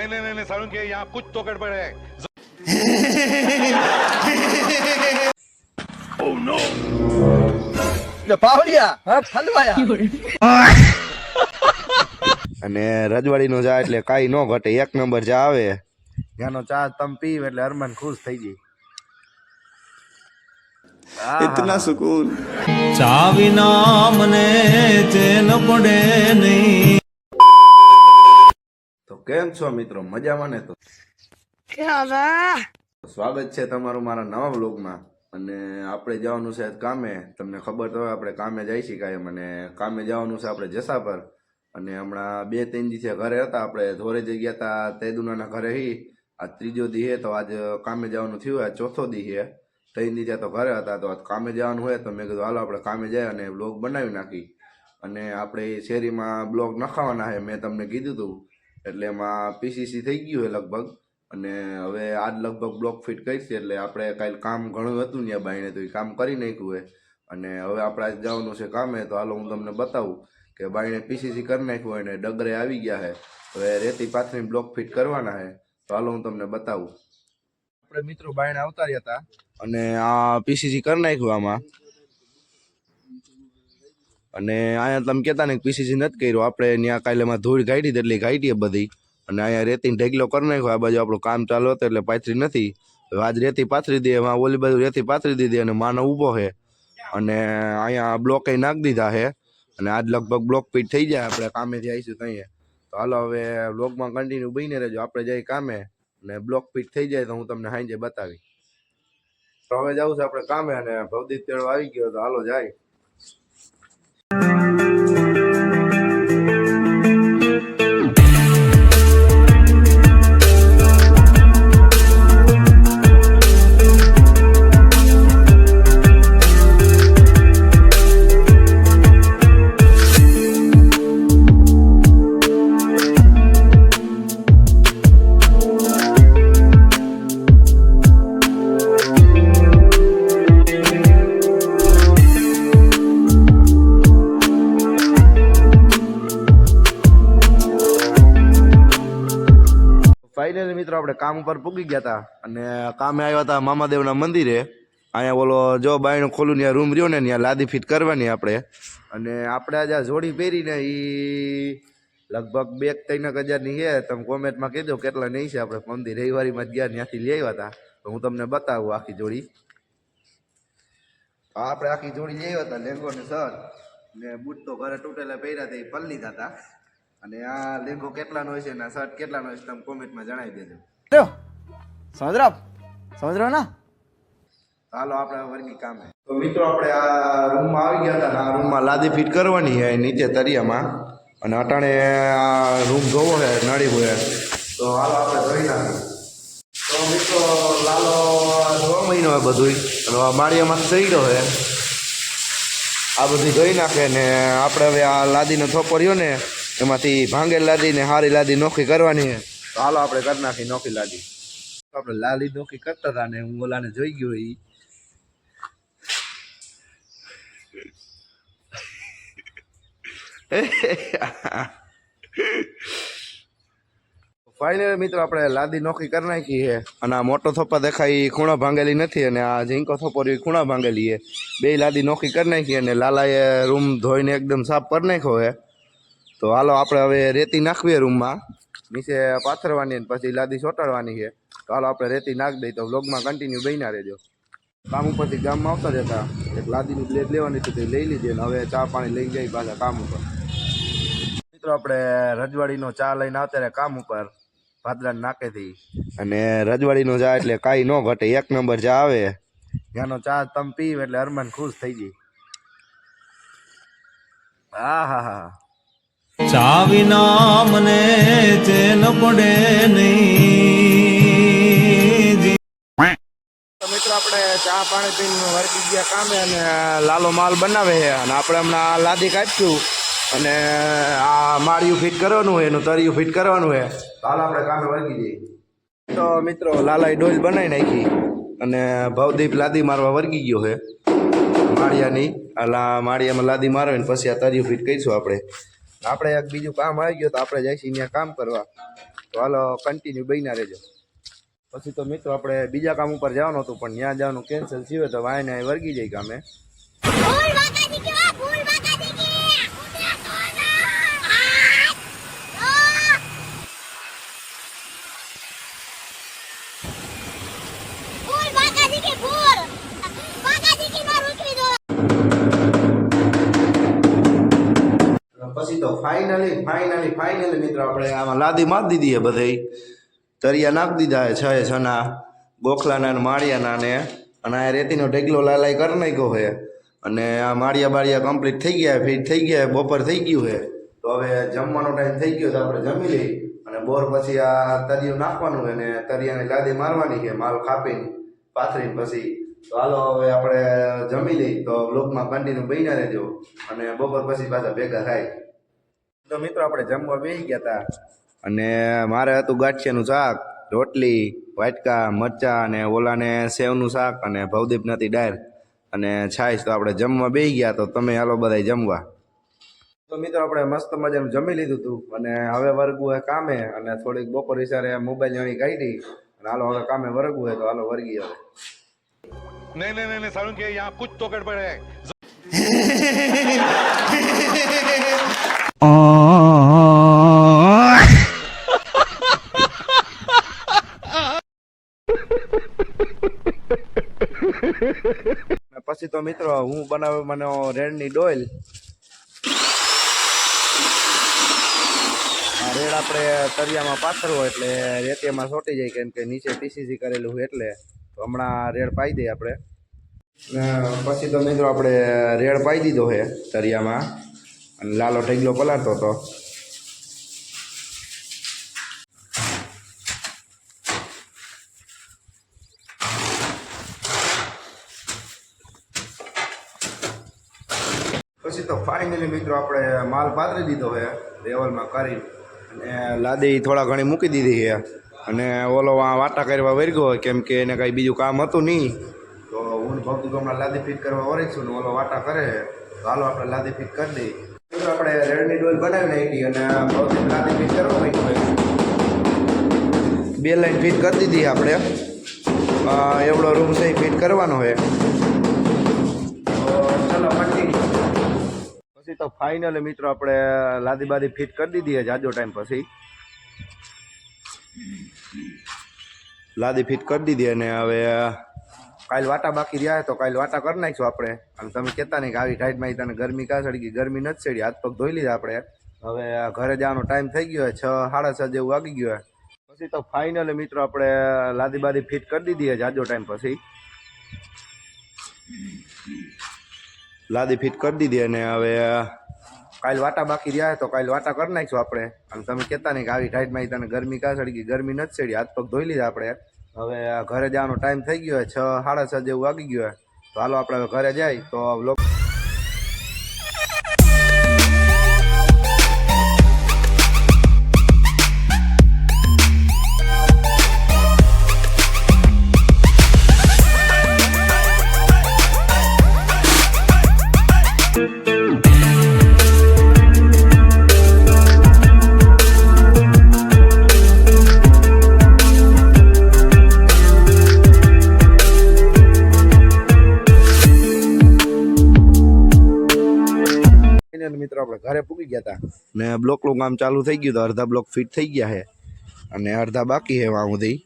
नहीं नहीं नहीं सारुण के यहाँ कुछ तो गड़बड़ है। અને રજવાડીનો ચા એટલે કાંઈ ન ઘટે, એક નંબર ચા આવે. ત્યાંનો ચા તમે પીવ એટલે અરમાન ખુશ થઈ જાય. इतना सुकून ચા વિના મને ચેન પડે નહીં. તો કેમ છો મિત્રો, મજામાં ને? તો સ્વાગત છે તમારું મારા નવા વ્લોગમાં. અને આપણે જવાનું છે કામે. તમને ખબર તો હોય આપણે કામે જઈ છીએ કાયમ, અને કામે જવાનું છે આપણે જસા પર. અને હમણાં 2-3 દિવસે ઘરે હતા, આપણે ધોરે જઈ ગયા હતા તેદુનાના ઘરે. આ ત્રીજો દી હે તો આજ કામે જવાનું થયું. આ ચોથો દી હે. 3 દી તો ઘરે હતા, તો કામે જવાનું હોય તો મેં કીધું હાલો આપણે કામે જાય અને બ્લોગ બનાવી નાખી. અને આપણે શેરીમાં બ્લોગ નખાવાના છે મેં તમને કીધું હતું, એટલે એમાં પીસીસી થઈ ગયું છે લગભગ. અને હવે આજ લગભગ બ્લોક ફિટ કરીશ, એટલે આપણે કાલે કામ ઘણું હતું ત્યાં બાઈને, તો એ કામ કરી નાખ્યું હોય. અને હવે આપણે આજ જવાનું છે કામે, તો હાલો હું તમને બતાવું કે બાઈને પીસીસી કરી નાખ્યું હોય ને ડગરે આવી ગયા છે. હવે રેતી પાથરીને બ્લોક ફિટ કરવાના છે, તો હાલો હું તમને બતાવું. આપણે મિત્રો બાઈને અવતાર્યા હતા અને આ પીસીસી કરી નાખ્યું આમાં. અને અહીંયા તમે કહેતા ને પીસીસી નથી કર્યું, આપણે ત્યાં કાલે એમાં ધૂળ કાઢી એટલી કાઢીએ બધી. અને અહીંયા રેતીને ઢેગલો કરી નાખ્યો. આ બાજુ આપણું કામ ચાલુ હતું એટલે પાથરી નથી. આજ રેતી પાથરી દે, એમાં ઓલી બાજુ રેતી પાથરી દીધી અને માનો ઊભો છે. અને અહીંયા બ્લોક નાખી દીધા છે. અને આજ લગભગ બ્લોક ફિટ થઈ જાય, આપણે કામેથી આવીશું ત્યાં. તો હાલો હવે બ્લોગમાં કન્ટિન્યુ બહીને રહેજો. આપણે જઈએ કામે અને બ્લોક ફિટ થઈ જાય તો હું તમને સાંજે બતાવી. તો હવે જવું છે આપણે કામે, અને ભવદીપ તેડો આવી ગયો, તો હાલો જાય. ફાઇનલી મિત્રો આપણે કામ ઉપર પૂગી ગયા હતા અને કામે આવ્યા હતા મામાદેવના મંદિરે. અહીંયા બોલો જો બાયણું ખોલું ત્યાં રૂમ રહ્યો ને, ત્યાં લાદી ફિટ કરવાની આપણે. અને આપણે આજે જોડી પહેરીને એ લગભગ 2-3 હજારની છે. તમે કોમેન્ટમાં કહેજો કેટલા નહીં છે. આપણે મંદિર રવિવારીમાં જ ગયા, ત્યાંથી લઈ આવ્યા હતા. તો હું તમને બતાવું આખી જોડી. આપણે આખી જોડી લઈ આવ્યા હતા, લેંગો ને શર્ટ ને બૂટ તો ઘરે તૂટેલા પહેર્યા હતા, એ પલ લીધા હતા. અને આ લેંગો કેટલાનો હોય છે ને શર્ટ કેટલાનો હોય છે તમે કોમેન્ટમાં જણાવી દેજો. समझ ना હાલો આપણે વર્ગી કામે. તો મિત્રો આપણે આ રૂમમાં આવી ગયા હતા, આ રૂમમાં લાદી ફિટ કરવાની છે નીચે તરિયામાં. અને અટાણે આ રૂમ જોવો છે નળી હોય, તો હાલો આપણે જોઈ નાખીએ. તો મિત્રો લાલો 6 મહિનો હોય બધું, માળિયામાં ચડ્યો છે. આ બધી જોઈ નાખે ને આપણે હવે આ લાદીનો થોપો રહ્યો ને એમાંથી ભાંગેલ લાદી ને હારી લાદી નોખી કરવાની છે. તો હાલો આપણે કરી નાખી નોખી લાદી. આપણે લાદી નોખી કરતા હતા ને હું ઓલાને જોઈ ગયો. ફાઇનલ મિત્રો આપણે લાદી નોખી કરી નાખી છે. અને આ મોટો થોપા દેખાય ખૂણા ભાંગેલી નથી, અને આ ઝીંકો થોપો રહ્યો ખૂણા ભાંગેલી છે. 2 લાદી નોખી કરી નાખી અને લાલાએ રૂમ ધોઈને એકદમ સાફ કરી નાખ્યો છે. તો હાલો આપણે હવે રેતી નાખવીએ રૂમમાં, નીચે પાથરવાની અને પછી લાદી ચોંટાડવાની છે. તો હાલો આપણે રેતી નાખી દઈએ. તો વ્લોગમાં કન્ટિન્યુ બન્યા રહેજો. કામ ઉપરથી ગામમાં આવતા જતા એક લાદીની બ્લેડ લેવાની હતી, તો લઈ લીધી. અને હવે ચા પાણી લઈ જાય પાછા કામ ઉપર. મિત્રો આપણે રજવાડીનો ચા લઈને આવતા રહ્યા કામ ઉપર ભાદરાના નાકેથી. અને રજવાડીનો ચા એટલે કાંઈ ન ઘટે, એક નંબર ચા આવે. ત્યાંનો ચા તમે પીવ એટલે અરમાન ખુશ થઈ જાય. હા હા હા. ચા વિના મને ચેન પડે નહીં. મિત્રો આપણે ચા પાણી પીને વર્ગી ગયા કામે, અને લાલો માલ બનાવે છે. અને આપણે હમણાં લાદી કાઢશું અને આ માળિયું ફિટ કરવાનું હોય, એનું તરિયું ફિટ કરવાનું હોય. હાલ આપણે કામે વર્ગી જઈએ. તો મિત્રો લાલાએ ડોલ બનાવી નાખી અને ભવદીપ લાદી મારવા વર્ગી ગયો છે માળિયાની. માળિયામાં લાદી મારવી ને પછી આ તરિયું ફિટ કરીશું આપણે. આપણે એક બીજું કામ આવી ગયું તો આપણે જઈશું ત્યાં કામ કરવા. તો તો હાલો કન્ટિન્યુ બન્યા રહેજો. પછી તો મિત્રો આપણે બીજા કામ ઉપર જવાનું હતું પણ ત્યાં જવાનું કેન્સલ થયું તો વાયને વર્ગી જાય કામે. પછી તો ફાઇનલી મિત્રો આપણે આમાં લાદી મારી દીધી છે બધે તરિયા નાખી દીધા છે છના ગોખલાના ને માળિયાના ને અને આ રેતીનો ઢગલો લાલાઈ કરી નાખ્યો છે અને આ માળિયા બાળિયા કમ્પ્લીટ થઈ ગયા ફિટ થઈ ગયા બપોર થઈ ગયું છે. તો હવે જમવાનો ટાઈમ થઈ ગયો તો આપણે જમી લઈ અને બોર પછી આ તરિયું નાખવાનું છે અને તરિયાની લાદી મારવાની છે માલ કાપીને પાથરીને પછી. તો હાલો હવે આપણે જમી લઈ તો બ્લોગમાં કન્ટિન્યુ બન્યા રહેજો અને બપોર પછી પાછા ભેગા થાય. તો મિત્રો આપણે જમવા બેસી ગયા હતા અને મારે હતું ગાંઠિયાનું શાક રોટલી વાટકા મરચાં અને ઓલાને સેવનું શાક અને ભવદીપ નથી દાળ અને છાશ. તો આપણે જમવા બેસી ગયા તો તમે હાલો બધા જમવા. તો મિત્રો આપણે મસ્ત મજાનું જમી લીધું હતું અને હવે વર્ગવું હોય કામે અને થોડીક બપોર વિચારે મોબાઈલ જાણી કાઢી અને હાલો હવે કામે વર્ગવું હોય તો હાલો વર્ગી હવે. नहीं सारुण के यहाँ कुछ तो गड़बड़ है. પછી તો મિત્રો હું બનાવ્યો મને રેડની ડોલ. રેડ આપણે તરિયામાં પાથરવો એટલે રેતિયામાં સોટી જાય કેમ કે નીચે ટીસીસી કરેલું હોય એટલે તો હમણાં રેડ પાઈ દઈએ આપણે. પછી તો મિત્રો આપણે રેડ પાઈ દીધો છે તરિયામાં અને લાલો ઢગલો પલાળતો હતો. પછી તો ફાઇનલી મિત્રો આપણે માલ પાથરી દીધો છે લેવલમાં કરી અને લાદી થોડા ઘણી મૂકી દીધી છે અને ઓલો વાટા કરવા વર્ગ્યો હોય કેમ કે એને કાંઈ બીજું કામ હતું નહીં તો હું ભક્તિ હમણાં લાદી ફિટ કરવા વળીશું ને ઓલો વાટા કરે તો હાલો આપણે લાદી ફિટ કરી દઈએ. મિત્રો આપણે રેડની ડોલ બનાવી નાખી અને ભક્તિ લાદી ફિટ કરવા માંગ્યું બે લાઈન ફિટ કરી દીધી આપણે. એવડો રૂમ છે ફિટ કરવાનો છે તો ચલો કન્ટિન્યુ. પછી તો ફાઇનલી મિત્રો આપણે લાદી બાદી ફિટ કરી દીધી છે જાજો ટાઈમ પછી લાદી ફિટ કરી દીધી અને હવે કાલ વાટા બાકી રહ્યા તો કાલ વાટા કરી નાખીશું આપણે. અને તમે કહેતા નહીં કે આવી ટાઈટમાં તને ગરમી કાં સડી ગઈ? ગરમી નથી સડી, હાથ પગ ધોઈ લીધા આપણે. હવે ઘરે જવાનો ટાઈમ થઈ ગયો 6 સાડા 6 જેવું વાગી ગયો. પછી તો ફાઇનલી મિત્રો આપણે લાદી બાદી ફિટ કરી દીધી છે જાજો ટાઈમ પછી લાદી ફિટ કરી દીધી અને હવે કાલ વાટા બાકી રહ્યા તો કાલ વાટા કરી નાખીશું આપણે. અને તમે કહેતા નહીં કે આવી ટાઈટમાં તને ગરમી કાં સડી ગઈ? ગરમી નથી સડી, હાથ પગ ધોઈ લીધા આપણે. હવે ઘરે જવાનો ટાઈમ થઈ ગયો 6 સાડા 6 જેવું વાગી ગયો. તો હાલો આપણે હવે ઘરે જાય તો વ્લોગ મિત્રો આપણે ઘરે પૂગી ગયા હતા ને બ્લોકનું કામ ચાલુ થઈ ગયું તો અડધા બ્લોક ફિટ થઈ ગયા છે અને અડધા બાકી છે વાં સુધી.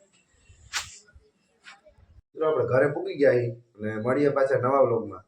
મિત્રો આપણે ઘરે પૂગી ગયા અને મળીએ પાછા નવા બ્લોગમાં.